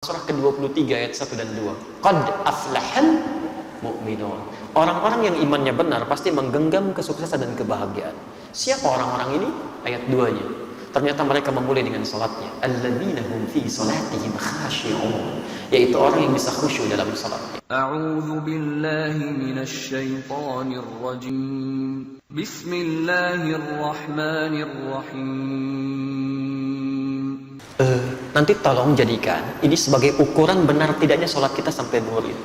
Surah ke-23 ayat 1 dan 2. Qad aflahal mu'minun. Orang-orang yang imannya benar pasti menggenggam kesuksesan dan kebahagiaan. Siapa orang-orang ini? Ayat 2-nya. Ternyata mereka memulai dengan salatnya. Alladzina hum fi salatihim khashi'un. Yaitu orang yang bisa khusyuk dalam salatnya. A'udzu billahi minasy syaithanir rajim. Bismillahirrahmanirrahim. Nanti tolong jadikan ini sebagai ukuran benar tidaknya sholat kita sampai zuhur itu.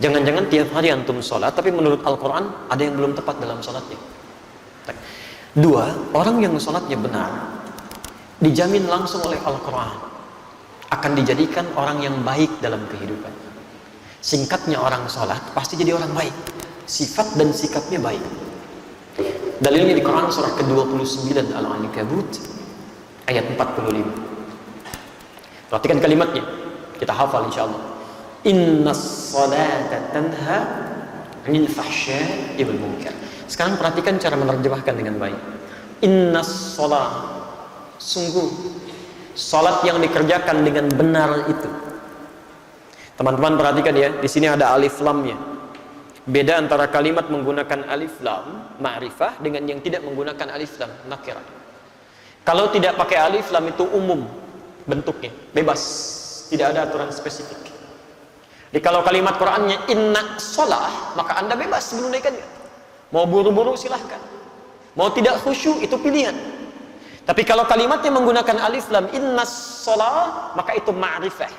Jangan-jangan tiap hari antum sholat, tapi menurut Al-Quran ada yang belum tepat dalam sholatnya. Dua, orang yang sholatnya benar dijamin langsung oleh Al-Quran akan dijadikan orang yang baik dalam kehidupan. Singkatnya, orang sholat pasti jadi orang baik, sifat dan sikapnya baik. Dalilnya di Quran surah ke-29 Al-Ankabut ayat 45. Perhatikan kalimatnya, kita hafal insyaallah. Innas salata tanha 'anil fahsya'i wal munkar. Sekarang perhatikan cara menerjemahkan dengan baik. Innas salat, sungguh salat yang dikerjakan dengan benar itu. Teman-teman perhatikan ya, di sini ada alif lamnya. Beda antara kalimat menggunakan alif lam ma'rifah dengan yang tidak menggunakan alif lam nakirah. Kalau tidak pakai alif lam itu umum bentuknya, bebas, tidak ada aturan spesifik. Jadi kalau kalimat Qur'annya inna sholah, maka anda bebas menunaikannya. Mau buru-buru silahkan, mau tidak khusyuk itu pilihan. Tapi kalau kalimatnya menggunakan alif lam inna sholah, maka itu ma'rifah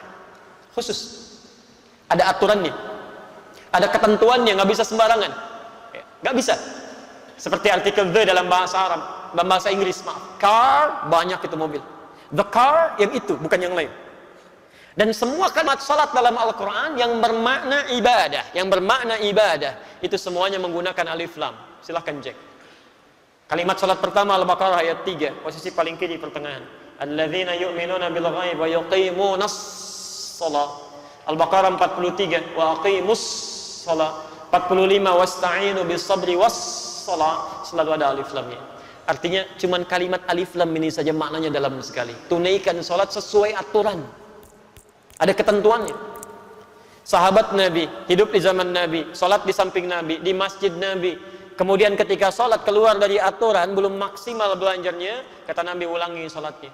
khusus, ada aturannya, ada ketentuannya, nggak bisa sembarangan, nggak bisa. Seperti artikel the dalam bahasa Arab, dalam bahasa Inggris, maaf, car, banyak itu mobil. The car yang itu, bukan yang lain. Dan semua kalimat salat dalam Al-Quran yang bermakna ibadah, itu semuanya menggunakan alif lam. Silahkan cek. Kalimat salat pertama Al-Baqarah ayat 3, posisi paling kiri pertengahan. Alladzina yu'minuna bil ghaib wa yuqimunas shalah. Al-Baqarah 43, wa aqimus shalah. 45, wasta'inu bis sabri was shalah. Selalu ada alif lamnya. Artinya cuman kalimat alif lam ini saja maknanya dalam sekali. Tunaikan sholat sesuai aturan, ada ketentuannya. Sahabat Nabi hidup di zaman Nabi, sholat di samping Nabi, di masjid Nabi. Kemudian ketika sholat keluar dari aturan, belum maksimal belajarnya, kata Nabi ulangi sholatnya.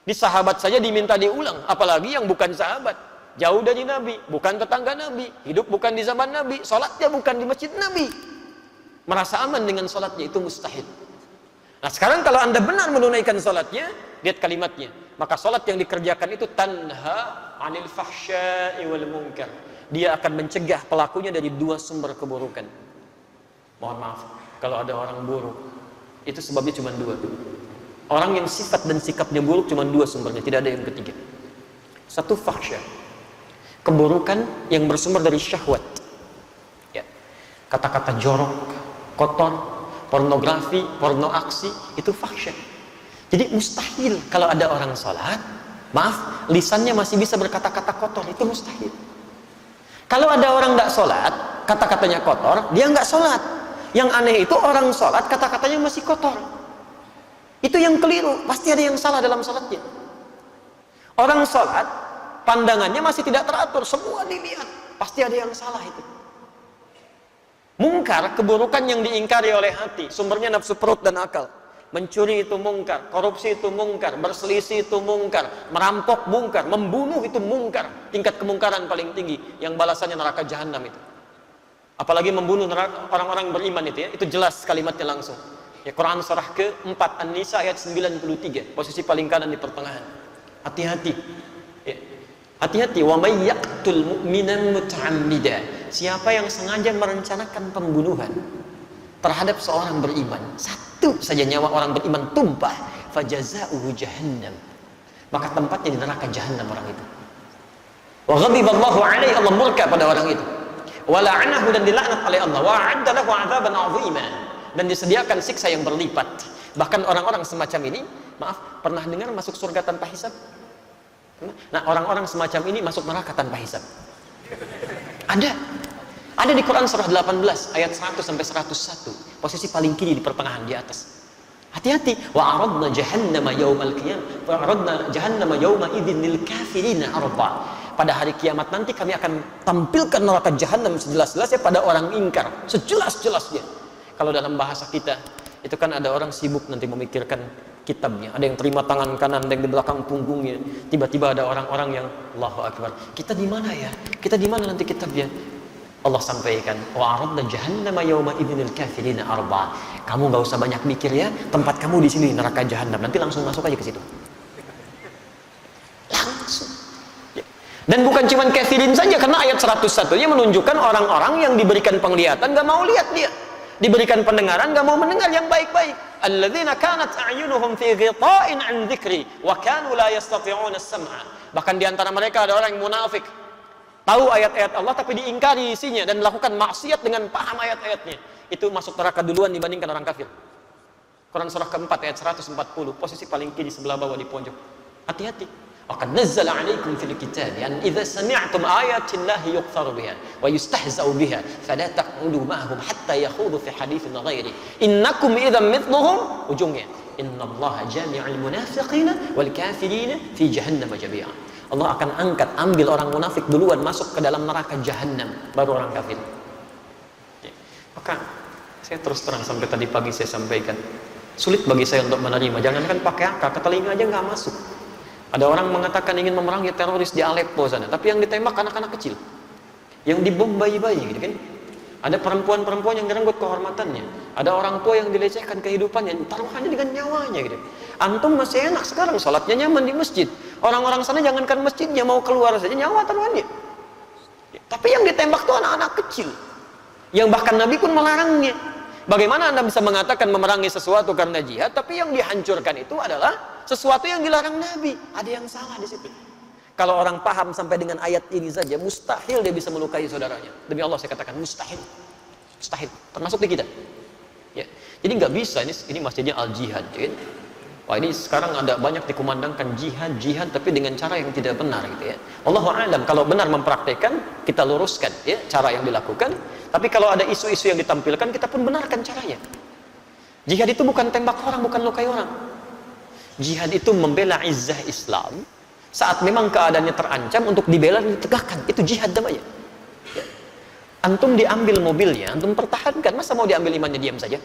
Di sahabat saja diminta diulang, apalagi yang bukan sahabat, jauh dari Nabi, bukan tetangga Nabi, hidup bukan di zaman Nabi, sholatnya bukan di masjid Nabi, merasa aman dengan sholatnya, itu mustahil. Nah sekarang kalau anda benar menunaikan salatnya, lihat kalimatnya, maka salat yang dikerjakan itu tanha 'anil fahsya'i wal munkar. Dia akan mencegah pelakunya dari dua sumber keburukan. Mohon maaf, kalau ada orang buruk, itu sebabnya cuma dua. Orang yang sifat dan sikapnya buruk cuma dua sumbernya, tidak ada yang ketiga. Satu, fahsya, keburukan yang bersumber dari syahwat. Ya. Kata-kata jorok, kotor, pornografi, porno aksi, itu fahsyah. Jadi mustahil kalau ada orang sholat, maaf, lisannya masih bisa berkata-kata kotor, itu mustahil. Kalau ada orang nggak sholat, kata-katanya kotor, dia nggak sholat. Yang aneh itu orang sholat, kata-katanya masih kotor. Itu yang keliru, pasti ada yang salah dalam sholatnya. Orang sholat, pandangannya masih tidak teratur, semua dilihat, pasti ada yang salah itu. Mungkar, keburukan yang diingkari oleh hati, sumbernya nafsu perut dan akal. Mencuri itu mungkar, korupsi itu mungkar, berselisih itu mungkar, merampok mungkar, membunuh itu mungkar. Tingkat kemungkaran paling tinggi, yang balasannya neraka jahanam itu. Apalagi membunuh orang-orang beriman itu ya, itu jelas kalimatnya langsung. Ya, Quran surah ke-4 An-Nisa ayat 93, posisi paling kanan di pertengahan. Hati-hati. Ya. Hati-hati, wa may yaqtul mu'minan muta'ammidan. Siapa yang sengaja merencanakan pembunuhan terhadap seorang beriman, satu saja nyawa orang beriman tumpah, fajaza'uhu jahannam, maka tempatnya di neraka jahanam orang itu. Wa ghadiballahu alaihi, Allah murka pada orang itu. Wa la'anahu, dan dilaknat oleh Allah. Wa 'adda lahu 'adzaban 'azima, dan disediakan siksa yang berlipat. Bahkan orang-orang semacam ini, maaf, pernah dengar masuk surga tanpa hisab? Nah, orang-orang semacam ini masuk neraka tanpa hisab. Ada di Quran surah 18 ayat 100 sampai 101, posisi paling kiri di pertengahan di atas. Hati-hati. Wa aradna jahannama yaumal qiyamah, wa aradna jahannama yauma idzin lil kafirina arda. pada hari kiamat nanti kami akan tampilkan neraka jahanam sejelas-jelasnya pada orang ingkar, sejelas-jelasnya. Kalau dalam bahasa kita itu kan ada orang sibuk nanti memikirkan kitabnya, ada yang terima tangan kanan, ada yang di belakang punggungnya. Tiba-tiba ada orang-orang yang Allahu Akbar, kita di mana ya? Kita di mana nanti kitabnya? Allah sampaikan, wa aradna jahannama yawma idzinil kafirina arba. Kamu enggak usah banyak mikir ya, tempat kamu di sini neraka jahanam. Nanti langsung masuk aja ke situ. Langsung. Ya. Dan bukan cuma kafirin saja, karena ayat 101-nya menunjukkan orang-orang yang diberikan penglihatan enggak mau lihat dia. Diberikan pendengaran enggak mau mendengar yang baik-baik. Alladzina kanat a'yunuhum fi ghita'in 'an dzikri wa kanu la yastati'una as-sam'a. Bahkan di antara mereka ada orang yang munafik. Tahu ayat-ayat Allah tapi diingkari isinya dan melakukan maksiat dengan paham ayat-ayatnya. Itu masuk neraka duluan dibandingkan orang kafir. Quran surah keempat ayat 140, posisi paling kiri sebelah bawah di pojok. Hati-hati. Waqad nazzala 'alaikum fil kitabi an idza sami'tum ayati llahi yuqtaru biha wa yustahza'u biha fala taq'udu ma'ahum hatta yakhudu fi haditsin ghairi. Innakum idzan mithluhum, ujungnya. Innallaha jami'ul munafiqina wal kafirina fi jahannam jami'an. Allah akan angkat, ambil orang munafik duluan masuk ke dalam neraka jahanam, baru orang kafir. Ya. Maka saya terus terang sampai tadi pagi saya sampaikan, sulit bagi saya untuk menerima. Jangankan pakai akal, ke telinga aja nggak masuk. Ada orang mengatakan ingin memerangi teroris di Aleppo sana, tapi yang ditembak anak-anak kecil, yang dibom bayi-bayi, gitu kan? Ada perempuan-perempuan yang direnggut kehormatannya, ada orang tua yang dilecehkan kehidupannya, taruhannya dengan nyawanya, gitu. Antum masih enak sekarang, sholatnya nyaman di masjid. Orang-orang sana jangankan masjidnya, mau keluar saja nyawa taruhannya. Tapi yang ditembak itu anak-anak kecil, yang bahkan Nabi pun melarangnya. Bagaimana Anda bisa mengatakan memerangi sesuatu karena jihad, tapi yang dihancurkan itu adalah sesuatu yang dilarang Nabi? Ada yang salah di situ. Kalau orang paham sampai dengan ayat ini saja, mustahil dia bisa melukai saudaranya. Demi Allah saya katakan mustahil, mustahil. Termasuk di kita. Ya. Jadi nggak bisa, ini masjidnya Al Jihad. Ya. Wah, ini sekarang ada banyak dikumandangkan jihad tapi dengan cara yang tidak benar, gitu ya. Allahu a'lam, kalau benar mempraktekkan kita luruskan ya cara yang dilakukan. Tapi kalau ada isu-isu yang ditampilkan kita pun benarkan caranya. Jihad itu bukan tembak orang, bukan lukai orang. Jihad itu membela izzah Islam. Saat memang keadaannya terancam untuk dibela dan ditegakkan, itu jihad namanya. Ya. Antum diambil mobilnya, antum pertahankan, masa mau diambil imannya diam saja?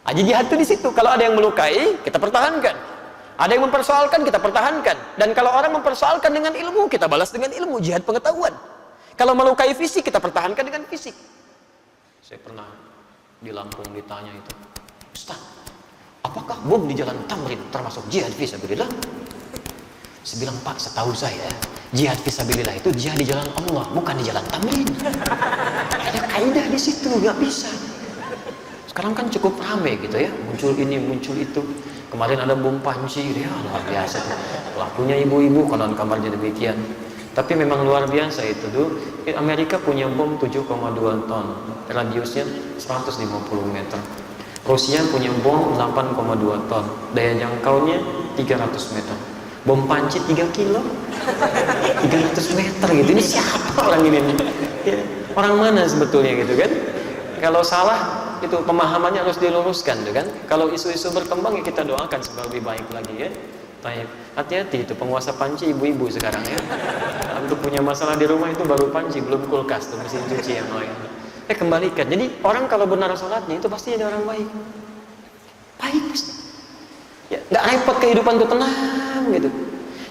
Aji jihad itu di situ. Kalau ada yang melukai, kita pertahankan. Ada yang mempersoalkan, kita pertahankan. Dan kalau orang mempersoalkan dengan ilmu, kita balas dengan ilmu, jihad pengetahuan. Kalau melukai fisik, kita pertahankan dengan fisik. Saya pernah di Lampung ditanya itu, Ustaz, apakah bom di jalan Tamrin termasuk jihad fisabilillah? Saya bilang, Pak, setahu saya jihad fisabilillah itu jihad di jalan Allah, bukan di jalan Tamrin. Ada kaidah di situ, nggak bisa. Sekarang kan cukup ramai gitu ya, muncul ini, muncul itu. Kemarin ada bom panci, ya luar biasa tuh. Pelakunya ibu-ibu, konon kabarnya demikian. Tapi memang luar biasa itu tuh. Amerika punya bom 7,2 ton, radiusnya 150 meter. Rusia punya bom 8,2 ton, daya jangkaunya 300 meter. Bom panci 3 kilo, 300 meter gitu. Ini siapa orang ini? Ya, orang mana sebetulnya gitu kan? Kalau salah itu pemahamannya harus diluruskan tuh kan. Kalau isu-isu berkembang ya kita doakan supaya lebih baik lagi ya. Baik. Hati-hati itu penguasa panci ibu-ibu sekarang ya. Untuk punya masalah di rumah itu baru panci, belum kulkas tuh, mesin cuci yang lain. Kembalikan. Jadi orang kalau benar sholatnya itu pasti ada orang baik. Baik pasti. Ya, nggak repot kehidupan tuh, tenang gitu.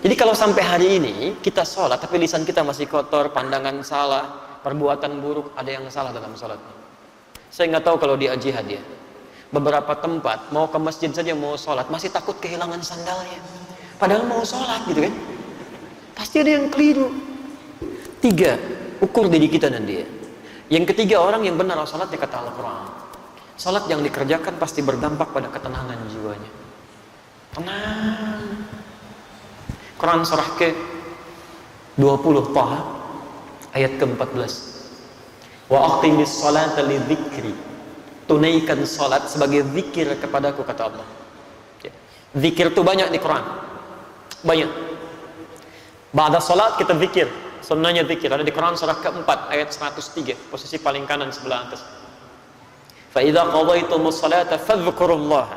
Jadi kalau sampai hari ini kita sholat tapi lisan kita masih kotor, pandangan salah, perbuatan buruk, ada yang salah dalam sholatnya. Saya nggak tahu kalau di jihad ya. Beberapa tempat mau ke masjid saja mau sholat masih takut kehilangan sandalnya. Padahal mau sholat gitu kan. Pasti ada yang keliru. 3, ukur diri kita dan dia. Yang ketiga, orang yang benar sholatnya kata Al-Quran. Sholat yang dikerjakan pasti berdampak pada ketenangan jiwanya. Tenang. Quran surah ke-20 Taha ayat ke-14. Wa aqimis salata li dzikri. Tunaikan salat sebagai zikir kepadaku kata Allah. Ya. Zikir itu banyak di Quran. Banyak. Ba'da salat kita zikir. Sunnahnya zikir ada di Quran surah ke-4 ayat 103, posisi paling kanan sebelah atas. Fa idza qadaytumus salata fadhkurullaha.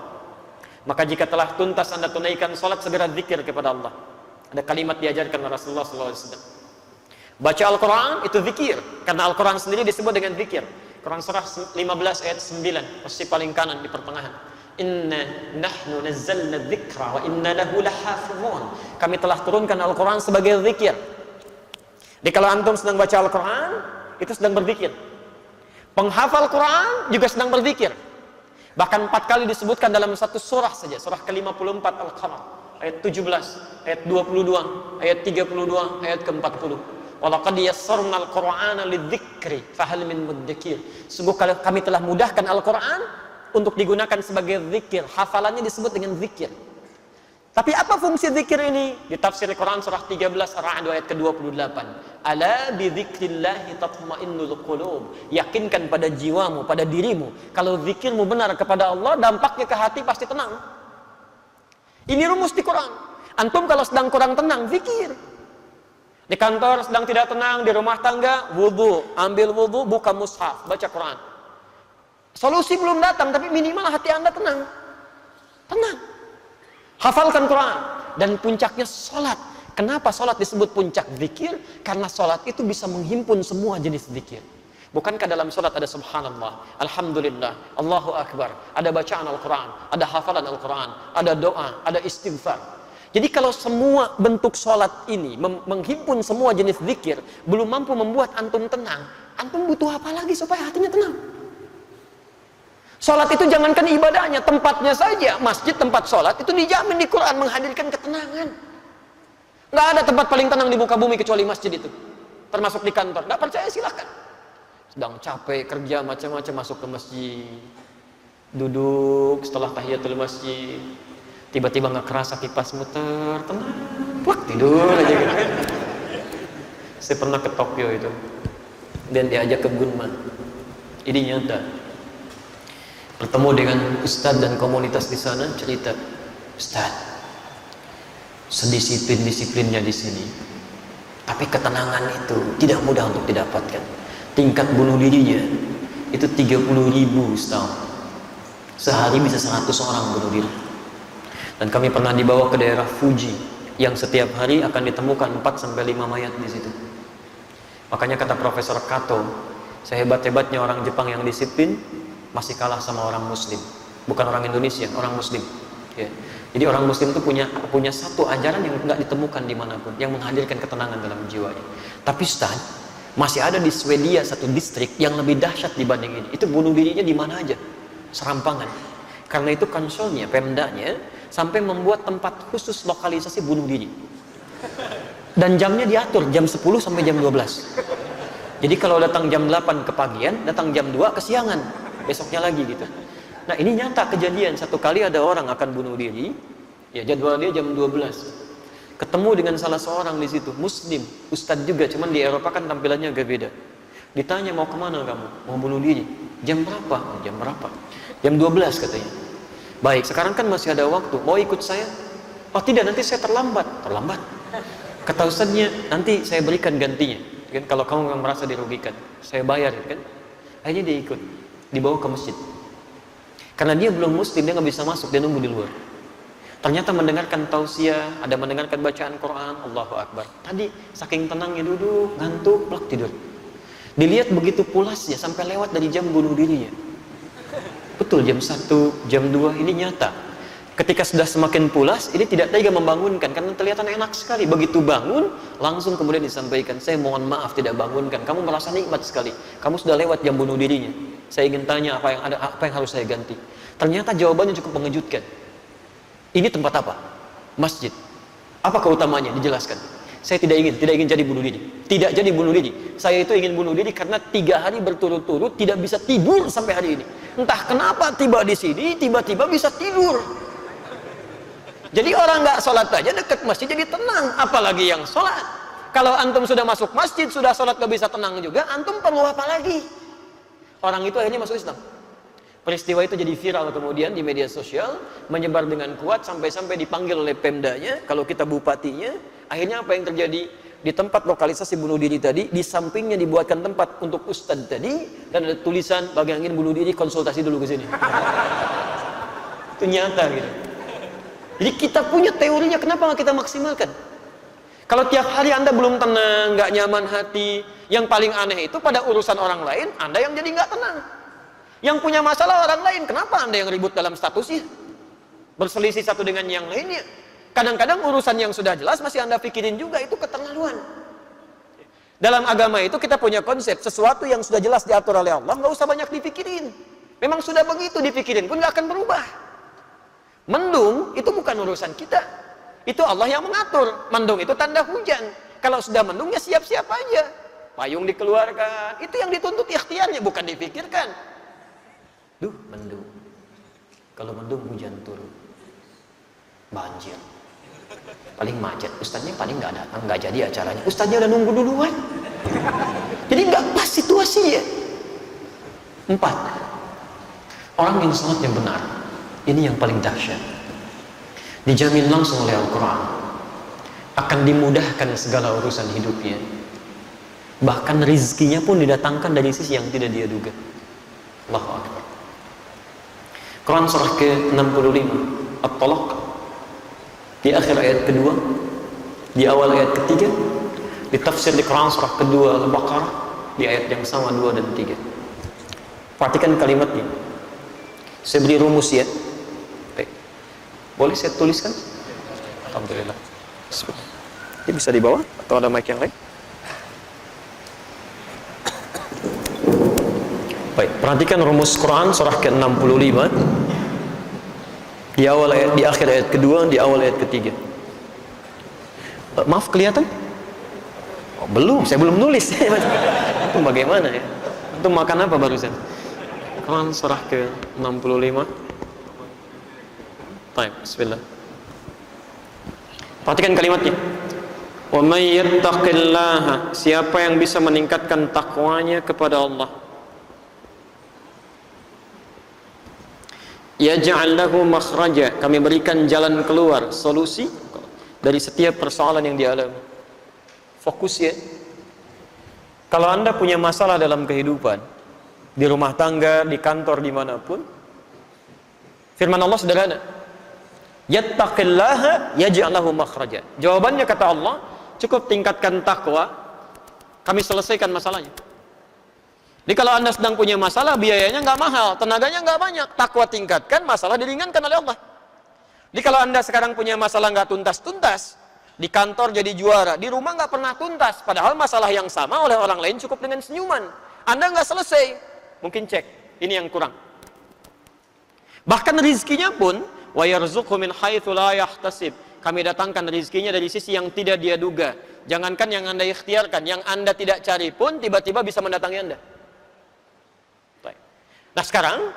Maka jika telah tuntas Anda tunaikan salat segera zikir kepada Allah. Ada kalimat diajarkan oleh Rasulullah sallallahu alaihi wasallam. Baca Al-Quran itu zikir, karena Al-Quran sendiri disebut dengan zikir. Quran surah 15 ayat 9, posisi paling kanan di pertengahan. Inna nahnu nazzalna dzikra wa inna lahu lahafizun. Kami telah turunkan Al-Quran sebagai zikir. Jadi kalau antum sedang baca Al-Quran, itu sedang berzikir. Penghafal Quran juga sedang berzikir. Bahkan 4 kali disebutkan dalam satu surah saja, surah ke-54 Al-Qamar, ayat 17, ayat 22, ayat 32, ayat ke-40. Walaqad yassarna al-Qur'ana lidzikri fahal min mudzakir. Sungguh kami telah mudahkan Al-Qur'an untuk digunakan sebagai zikir. Hafalannya disebut dengan zikir. Tapi apa fungsi zikir ini? Di tafsir Quran surah 13 Ar-Ra'd ayat ke-28. Ala bi dzikrillahi tatma'innul qulub. Yakinkan pada jiwamu, pada dirimu, kalau zikirmu benar kepada Allah, dampaknya ke hati pasti tenang. Ini rumus di Quran. Antum kalau sedang kurang tenang, zikir. Di kantor sedang tidak tenang, di rumah tangga, wudu, ambil wudu, buka mushaf, baca Quran. Solusi belum datang, tapi minimal hati Anda tenang. Tenang. Hafalkan Quran. Dan puncaknya sholat. Kenapa sholat disebut puncak zikir? Karena sholat itu bisa menghimpun semua jenis zikir. Bukankah dalam sholat ada subhanallah, alhamdulillah, Allahu akbar, ada bacaan Al-Quran, ada hafalan Al-Quran, ada doa, ada istighfar. Jadi kalau semua bentuk sholat ini menghimpun semua jenis zikir, belum mampu membuat antum tenang, antum butuh apa lagi supaya hatinya tenang? Sholat itu jangankan ibadahnya, tempatnya saja, masjid tempat sholat itu dijamin di Quran menghadirkan ketenangan. Nggak ada tempat paling tenang di muka bumi kecuali masjid itu, termasuk di kantor. Nggak percaya silahkan. Sedang capek kerja macam-macam, masuk ke masjid, duduk setelah tahiyatul masjid. Tiba-tiba nggak kerasa kipas muter, tenang, plak, tidur aja gitu. Saya pernah ke Tokyo itu, dan diajak ke Gunma. Ini nyata. Bertemu dengan ustadz dan komunitas di sana, cerita, Ustadz, sedisiplin-disiplinnya di sini, tapi ketenangan itu tidak mudah untuk didapatkan. Tingkat bunuh dirinya itu 30.000 setahun. Sehari bisa 100 orang bunuh diri. Dan kami pernah dibawa ke daerah Fuji yang setiap hari akan ditemukan 4-5 mayat di situ. Makanya kata Profesor Kato, sehebat-hebatnya orang Jepang yang disiplin masih kalah sama orang Muslim. Bukan orang Indonesia, orang Muslim. Ya. Jadi orang Muslim itu punya satu ajaran yang nggak ditemukan dimanapun, yang menghadirkan ketenangan dalam jiwanya. Tapi Ustaz, masih ada di Swedia satu distrik yang lebih dahsyat dibanding ini. Itu bunuh dirinya di mana aja, serampangan. Karena itu konsolnya, pemdanya sampai membuat tempat khusus lokalisasi bunuh diri. Dan jamnya diatur, jam 10 sampai jam 12. Jadi kalau datang jam 8 kepagian, datang jam 2 kesiangan, besoknya lagi gitu. Nah ini nyata kejadian, satu kali ada orang akan bunuh diri, ya jadwal dia jam 12. Ketemu dengan salah seorang di situ, Muslim, Ustadz juga, cuman di Eropa kan tampilannya agak beda. Ditanya, mau kemana kamu? Mau bunuh diri. Jam berapa? Jam berapa? Jam 12 katanya. Baik, sekarang kan masih ada waktu, mau ikut saya? Oh tidak, nanti saya terlambat. Terlambat? Kata Ustadznya, nanti saya berikan gantinya kan, kalau kamu memang merasa dirugikan, saya bayar kan. Akhirnya dia ikut, dibawa ke masjid. Karena dia belum Muslim, dia nggak bisa masuk, dia nunggu di luar. Ternyata mendengarkan tausiah, ada mendengarkan bacaan Quran, Allahu Akbar. Tadi saking tenangnya duduk, ngantuk, plak, tidur. Dilihat begitu pulasnya sampai lewat dari jam bunuh dirinya. Betul, jam 1, jam 2 ini nyata. Ketika sudah semakin pulas, ini tidak tega membangunkan karena kelihatan enak sekali. Begitu bangun, langsung kemudian disampaikan, saya mohon maaf tidak bangunkan. Kamu merasa nikmat sekali. Kamu sudah lewat jam bunuh dirinya. Saya ingin tanya apa yang harus saya ganti. Ternyata jawabannya cukup mengejutkan. Ini tempat apa? Masjid. Apa keutamanya? Dijelaskan. Saya tidak ingin jadi bunuh diri. Tidak jadi bunuh diri. Saya itu ingin bunuh diri karena 3 hari berturut-turut tidak bisa tidur sampai hari ini. Entah kenapa tiba di sini, tiba-tiba bisa tidur. Jadi orang nggak sholat aja dekat masjid jadi tenang, apalagi yang sholat. Kalau antum sudah masuk masjid, sudah sholat nggak bisa tenang juga, antum perlu apa lagi? Orang itu akhirnya masuk Islam. Peristiwa itu jadi viral kemudian di media sosial, menyebar dengan kuat sampai-sampai dipanggil oleh Pemdanya, kalau kita bupatinya. Akhirnya apa yang terjadi? Di tempat lokalisasi bunuh diri tadi, di sampingnya dibuatkan tempat untuk ustadz tadi, dan ada tulisan, bagi yang ingin bunuh diri konsultasi dulu ke sini. Itu nyata gitu. Jadi kita punya teorinya, kenapa nggak kita maksimalkan? Kalau tiap hari Anda belum tenang, nggak nyaman hati, yang paling aneh itu pada urusan orang lain, Anda yang jadi nggak tenang. Yang punya masalah orang lain, kenapa Anda yang ribut dalam statusnya? Berselisih satu dengan yang lainnya. Kadang-kadang urusan yang sudah jelas masih Anda pikirin juga, itu keterlaluan. Dalam agama itu kita punya konsep, sesuatu yang sudah jelas diatur oleh Allah, nggak usah banyak dipikirin. Memang sudah begitu, dipikirin pun nggak akan berubah. Mendung itu bukan urusan kita, itu Allah yang mengatur. Mendung itu tanda hujan. Kalau sudah mendung ya siap-siap aja, payung dikeluarkan. Itu yang dituntut ikhtiarnya, bukan dipikirkan. Duh, mendung, kalau mendung hujan turun, banjir, paling macet, ustadznya paling nggak datang, nggak jadi acaranya, ustadznya udah nunggu duluan. Jadi nggak pas situasi ya. 4, orang yang sholat yang benar, ini yang paling dahsyat, dijamin langsung oleh Al-Quran akan dimudahkan segala urusan hidupnya, bahkan rizkinya pun didatangkan dari sisi yang tidak dia duga. Allahu Akbar. Quran surah ke-65 At-Talaq, di akhir ayat kedua, di awal ayat ketiga, di tafsir di Quran surah kedua Al-Baqarah, di ayat yang sama 2 dan 3. Perhatikan kalimatnya. Saya beri rumus ya. Baik. Boleh saya tuliskan? Alhamdulillah. Ini bisa di bawah atau ada mic yang lain? Baik, perhatikan rumus Quran surah ke-65 di awal ayat, di akhir ayat kedua, di awal ayat ketiga. Maaf, kelihatan? Oh, belum, saya belum nulis. Itu bagaimana ya? Itu makan apa barusan? Quran surah ke-65. Baik, bismillah. Perhatikan kalimatnya. Wa may yattaqillaha, siapa yang bisa meningkatkan takwanya kepada Allah, yaj'al lahu makhraja, kami berikan jalan keluar, solusi dari setiap persoalan yang dialami. Fokus ya. Kalau Anda punya masalah dalam kehidupan, di rumah tangga, di kantor, dimanapun, firman Allah sederhana, yattaqillaha yaj'al lahu makhraja. Jawabannya kata Allah, cukup tingkatkan takwa, kami selesaikan masalahnya. Jadi kalau Anda sedang punya masalah, biayanya nggak mahal, tenaganya nggak banyak, takwa tingkatkan, masalah diringankan oleh Allah. Jadi kalau Anda sekarang punya masalah nggak tuntas-tuntas, di kantor jadi juara, di rumah nggak pernah tuntas, padahal masalah yang sama oleh orang lain cukup dengan senyuman, Anda nggak selesai, mungkin cek, ini yang kurang. Bahkan rizkinya pun, wa yarzuqhu min haitsu la yahtasib, kami datangkan rizkinya dari sisi yang tidak dia duga. Jangankan yang Anda ikhtiarkan, yang Anda tidak cari pun tiba-tiba bisa mendatangi Anda. Nah sekarang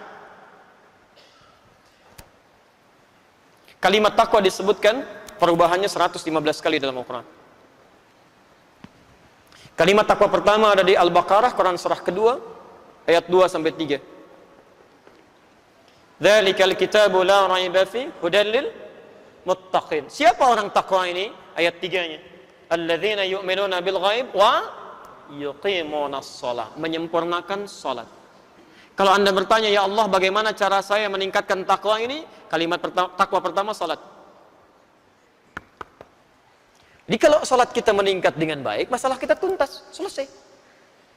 kalimat takwa disebutkan perubahannya 115 kali dalam Al-Quran. Kalimat takwa pertama ada di Al-Baqarah, Quran surah kedua, ayat 2 sampai 3. Dzalikal kitabu la raiba fi hudan lil muttaqin. Siapa orang takwa ini? Ayat 3-nya. Alladzina yu'minuna bil ghaib wa yuqimunas shalah, menyempurnakan salat. Kalau Anda bertanya, ya Allah bagaimana cara saya meningkatkan takwa ini? Kalimat takwa pertama, salat. Jadi kalau salat kita meningkat dengan baik, masalah kita tuntas, selesai.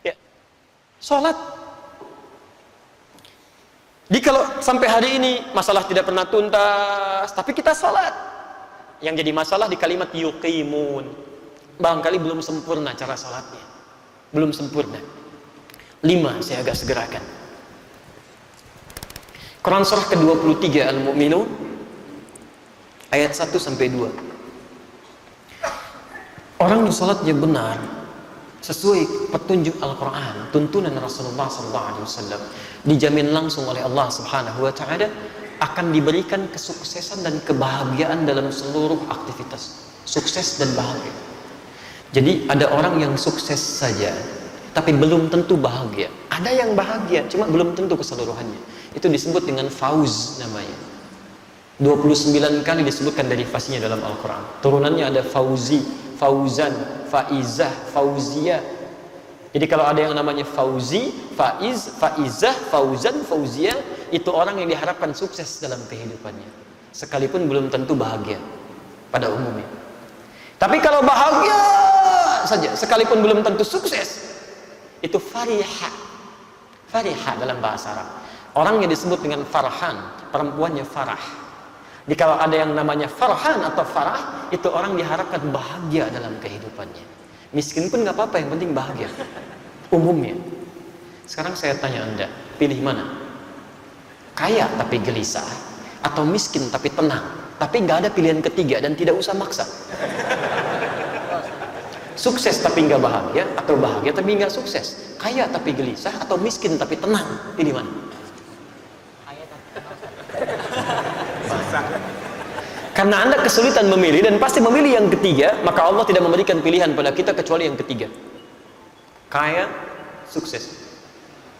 Ya. Salat. Jadi kalau sampai hari ini masalah tidak pernah tuntas, tapi kita salat. Yang jadi masalah di kalimat yuqimun. Barangkali belum sempurna cara salatnya. Belum sempurna. 5 saya agak segerakan. Quran surah ke-23 Al-Mu'minun ayat 1 sampai 2. Orang yang salatnya benar sesuai petunjuk Al-Quran, tuntunan Rasulullah SAW, dijamin langsung oleh Allah Subhanahu wa Ta'ala akan diberikan kesuksesan dan kebahagiaan dalam seluruh aktivitas. Sukses dan bahagia. Jadi ada orang yang sukses saja tapi belum tentu bahagia. Ada yang bahagia cuma belum tentu keseluruhannya. Itu disebut dengan fauz namanya. 29 kali disebutkan derivasinya dalam Al-Quran. Turunannya ada fauzi, fauzan, faizah, fauziyah. Jadi kalau ada yang namanya fauzi, faiz, faizah, fauzan, fauziyah, itu orang yang diharapkan sukses dalam kehidupannya, sekalipun belum tentu bahagia pada umumnya. Tapi kalau bahagia saja, sekalipun belum tentu sukses, itu fariha. Fariha dalam bahasa Arab. Orang yang disebut dengan farhan, perempuannya farah. Jadi kalau ada yang namanya farhan atau farah, itu orang diharapkan bahagia dalam kehidupannya. Miskin pun nggak apa-apa, yang penting bahagia. Umumnya. Sekarang saya tanya Anda, pilih mana? Kaya tapi gelisah, atau miskin tapi tenang, tapi nggak ada pilihan ketiga dan tidak usah maksa. Sukses tapi nggak bahagia, atau bahagia tapi nggak sukses. Kaya tapi gelisah, atau miskin tapi tenang, pilih mana? Karena Anda kesulitan memilih dan pasti memilih yang ketiga, maka Allah tidak memberikan pilihan pada kita kecuali yang ketiga. Kaya, sukses,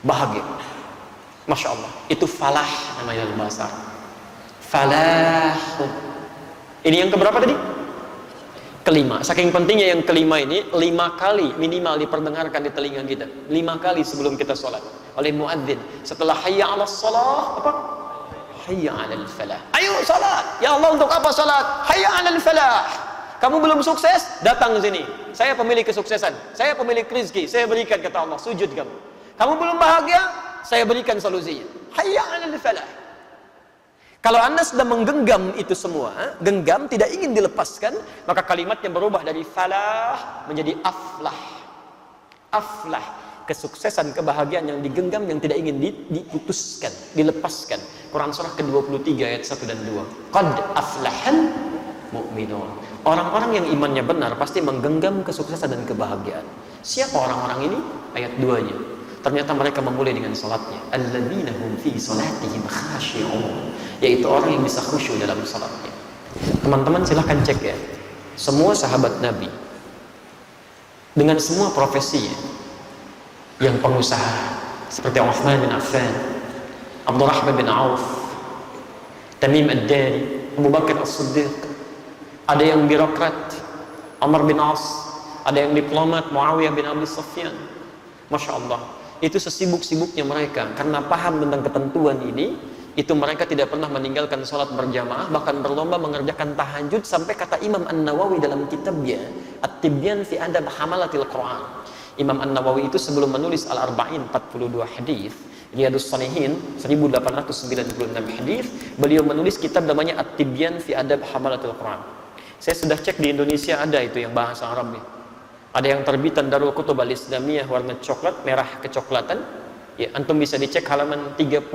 bahagia. Masya Allah, itu falah namanya dalam bahasa Arab. Falah. Ini yang keberapa tadi? Kelima. Saking pentingnya yang kelima ini, 5 kali minimal diperdengarkan di telinga kita. 5 kali sebelum kita sholat oleh muadzin. Setelah hayya 'alas shalah, apa? Hayya 'alal falah. Ayo salat. Ya Allah, untuk apa salat? Hayya 'alal falah. Kamu belum sukses? Datang ke sini. Saya pemilik kesuksesan. Saya pemilik rezeki. Saya berikan, kata Allah. Sujud kamu. Kamu belum bahagia? Saya berikan solusinya. Hayya 'alal falah. Kalau Anda sudah menggenggam itu semua, genggam tidak ingin dilepaskan, maka kalimatnya berubah dari falah menjadi aflah. Aflah. Kesuksesan, kebahagiaan yang digenggam, yang tidak ingin diputuskan, dilepaskan. Quran surah ke-23 ayat 1 dan 2. Qad aflahal mu'minun. Orang-orang yang imannya benar pasti menggenggam kesuksesan dan kebahagiaan. Siapa orang-orang ini? Ayat 2-nya. Ternyata mereka memulai dengan salatnya. Alladzina hum fi salatihim khashi'un. Yaitu orang yang bisa khusyuk dalam salatnya. Teman-teman silahkan cek ya. Semua sahabat Nabi dengan semua profesinya, yang pengusaha seperti Uthman bin Affan, Abdurrahman bin Auf, Tamim ad-Dari, Abu Bakar as-Siddiq, ada yang birokrat, Umar bin As, ada yang diplomat, Muawiyah bin Abi Sufyan. Masya Allah, itu sesibuk-sibuknya mereka karena paham tentang ketentuan ini, itu mereka tidak pernah meninggalkan sholat berjamaah, bahkan berlomba mengerjakan tahajud, sampai kata Imam An-Nawawi dalam kitabnya At-Tibyan fi Adab Hamalatil Quran. Imam An-Nawawi itu sebelum menulis Al-Arba'in 42 hadis, Riyadhus Shalihin 1896 hadis, beliau menulis kitab namanya At-Tibyan fi Adab Hamalatil Quran. Saya sudah cek di Indonesia ada itu yang bahasa Arabnya. Ada yang terbitan Darul Kutub Al-Islamiyah warna coklat, merah kecoklatan. Ya, antum bisa dicek halaman 38,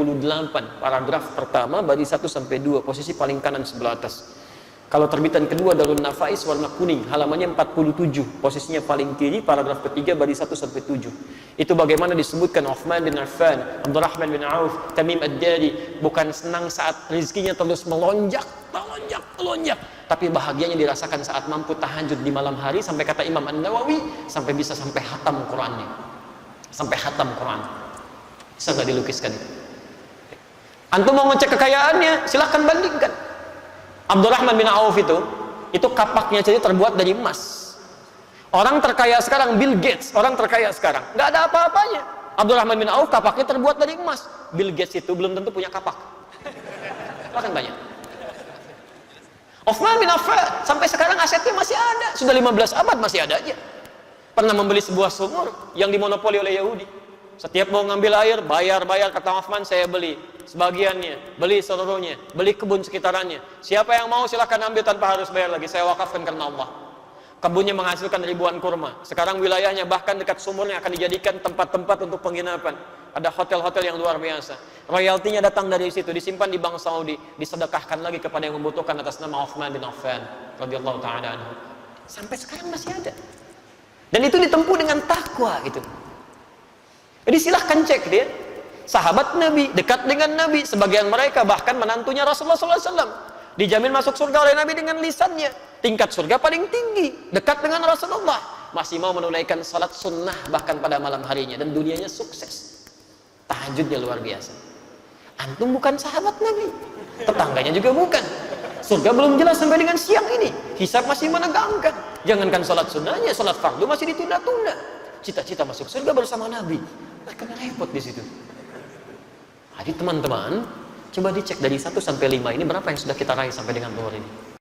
paragraf pertama baris 1 sampai 2, posisi paling kanan sebelah atas. Kalau terbitan kedua Darul Nafais warna kuning, halamannya 47, posisinya paling kiri, paragraf ketiga baris 1 sampai 7. Itu bagaimana disebutkan Uthman bin Affan, Abdurrahman bin Auf, Tamim ad-Dari bukan senang saat rezekinya terus melonjak, tapi bahagianya dirasakan saat mampu tahajud di malam hari, sampai kata Imam An-Nawawi sampai bisa sampai hatam Qur'annya. Sampai hatam Qur'an. Bisa nggak dilukiskan itu? Antum mau ngecek kekayaannya, silahkan bandingkan. Abdurrahman bin Auf itu kapaknya jadi terbuat dari emas. Orang terkaya sekarang Bill Gates, orang terkaya sekarang nggak ada apa-apanya. Abdurrahman bin Auf kapaknya terbuat dari emas. Bill Gates itu belum tentu punya kapak. Bahkan banyak. Uthman bin Affan sampai sekarang asetnya masih ada, sudah 15 abad masih ada aja. Pernah membeli sebuah sumur yang dimonopoli oleh Yahudi. Setiap mau ngambil air, bayar, kata Uthman, saya beli sebagiannya, beli seluruhnya, beli kebun sekitarannya. Siapa yang mau silahkan ambil tanpa harus bayar lagi, saya wakafkan karena Allah. Kebunnya menghasilkan ribuan kurma. Sekarang wilayahnya bahkan dekat sumurnya akan dijadikan tempat-tempat untuk penginapan. Ada hotel-hotel yang luar biasa. Royaltinya datang dari situ, disimpan di Bank Saudi, disedekahkan lagi kepada yang membutuhkan atas nama Uthman bin Affan radhiyallahu taala anhu. Sampai sekarang masih ada. Dan itu ditempuh dengan takwa gitu. Jadi silahkan cek dia. Sahabat Nabi, dekat dengan Nabi, sebagian mereka bahkan menantunya Rasulullah SAW. Dijamin masuk surga oleh Nabi dengan lisannya. Tingkat surga paling tinggi, dekat dengan Rasulullah. Masih mau menunaikan salat sunnah bahkan pada malam harinya, dan dunianya sukses. Tahajudnya luar biasa. Antum bukan sahabat Nabi, tetangganya juga bukan. Surga belum jelas sampai dengan siang ini. Hisab masih menegangkan. Jangankan salat sunnahnya, salat fardu masih ditunda-tunda. Cita-cita masuk surga bersama Nabi. Mereka repot di situ. Jadi teman-teman, coba dicek dari 1 sampai 5 ini berapa yang sudah kita raih sampai dengan zuhur ini.